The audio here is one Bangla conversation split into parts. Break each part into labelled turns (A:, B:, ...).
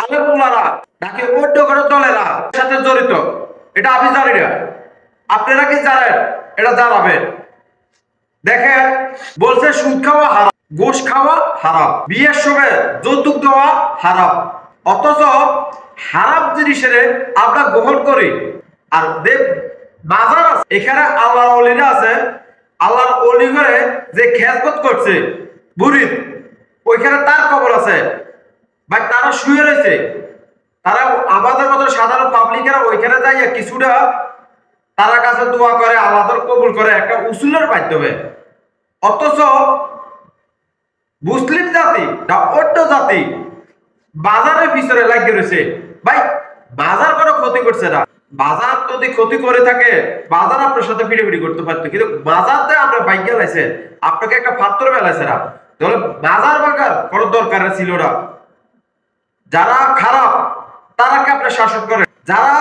A: আলেমুলারা নাকি অন্য কোনো দলেরা সাথে জড়িত, এটা আমি জানি না। আপনারা কি জানেন? এটা জানাবেন। দেখেন, বলছে সুদ খাওয়া হারাম, ঘুষ খাওয়া হারাম, বিয়ের সময় যৌতুক দেওয়া হারাম। অথচ হারাম জিনিসের আমরা গ্রহণ করি। আর দেব বাজার আছে, এখানে আল্লাহর অলিরা আছে। আল্লাহর অলি করে যে খেজমত করছে বুড়ি, ওইখানে তার কবর আছে ভাই। তারা শুয়ে রয়েছে, তারা আমাদের মতো সাধারণ পাবলিকেরা ওইখানে যাইয়া কিছুটা তারা কাছে দোয়া করে, আল্লাহ কবুল করে একটা উসুলের মাধ্যমে। অথচ মুসলিম জাতি না অন্য জাতি বাজারের পিছনে লাগিয়ে রয়েছে ভাই। বাজার কোনো ক্ষতি করছে না। বাজার যদি ক্ষতি করে থাকে, বাজার আপনার সাথে ফিড়িফিড়ি করতে পারতো, কিন্তু বাজারতে আমরা বাইক গেলাইছে, আপনাকে একটা পাত্র বেলাইছে না, তাহলে বাজার বাগার কোনো দরকার ছিল না। যারা খারাপ তারাকে আপনার শাসন করে, যারা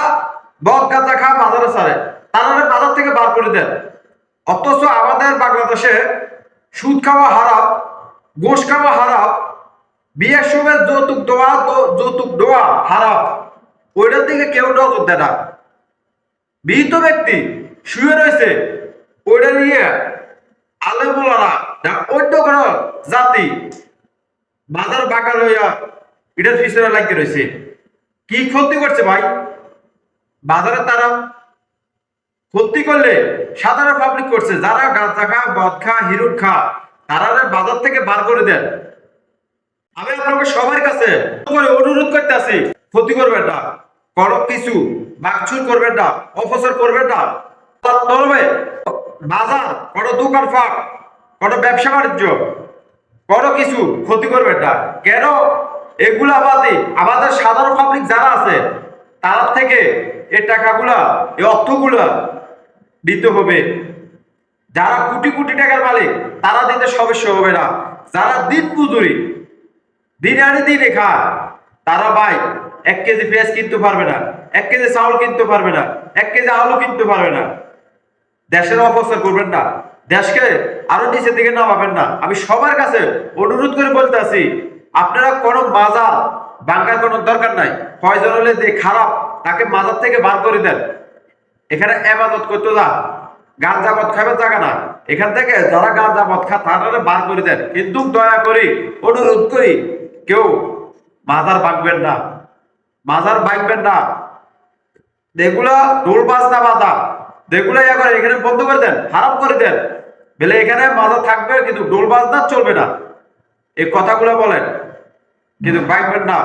A: বদ গাঁজা খা বাজারে ছাড়ে তারা বাজার থেকে বার করে দেন। অথচ আমাদের বাংলাদেশে সুদ খাওয়া হারাম, ঘুষ খাওয়া হারাম, বিয়ের সময় যৌতুক দেওয়া হারাম, ওইটার দিকে কেউ নজর দেয় না। মৃত ব্যক্তি শুয়ে রয়েছে, ওইটা নিয়ে আলেমুলারা অন্য কোনো জাতি বাজার বাঁকা লইয়া এটার পিছনে লাগিয়ে রয়েছে। কি ক্ষতি করছে ভাই বাজারে? তারা ক্ষতি করলে সাধারণ পাবলিক করছে, যারা গাঁজা খা মদ খা হিরুট খা তারা বাজার থেকে বার করে দেন। আমি আপনাকে সবার কাছে অনুরোধ করতে আছি, ক্ষতি করবেন না, কোনো কিছু বাকচুর করবেন না, অপচয় করবেন না। তবে বাজার, কোনো দোকান ফাঁক, কোনো ব্যবসা বাণিজ্য, কোনো কিছু ক্ষতি করবেন না। কেন? এগুলা বাদে আমাদের সাধারণ পাবলিক যারা আছে তার থেকে এই টাকাগুলা, এই অর্থগুলা দিতে হবে। যারা কোটি কোটি টাকার মালিক তারা দিতে সমস্যা হবে না। যারা দিন মজুরি দিন আনি দিনে খায় তারা ভাই 1 কেজি পেঁয়াজ কিনতে পারবে না, 1 কেজি চাউল কিনতে পারবে না, 1 কেজি আলু কিনতে পারবে না। দেশের অপচয় করবেন না, দেশকে আরো নিচের দিকে নামাবেন না। আমি সবার কাছে অনুরোধ করে বলতে আছি, আপনারা কোনো মাজার ভাঙার কোনো দরকার নাই। প্রয়োজন হলে যে খারাপ তাকে মাজার থেকে বার করে দেন। এখানে ইবাদত করতে যা, গাঁজা মদ খাবে জায়গা না। এখান থেকে যারা গাঁজা মদ খা তারা বার করে দেন। কিন্তু দয়া করি অনুরোধ করি, কেউ মাজার ভাঙবেন না, মাজার ভাঙবেন না। যেগুলা ঢোল বাজনা বাজা, যেগুলো এখানে বন্ধ করে দেন, হারাম করে দেন। বলে এখানে মাজার থাকবে কিন্তু ঢোল বাজনা চলবে না, এই কথাগুলো বলেন, কিন্তু ভাঙবেন না।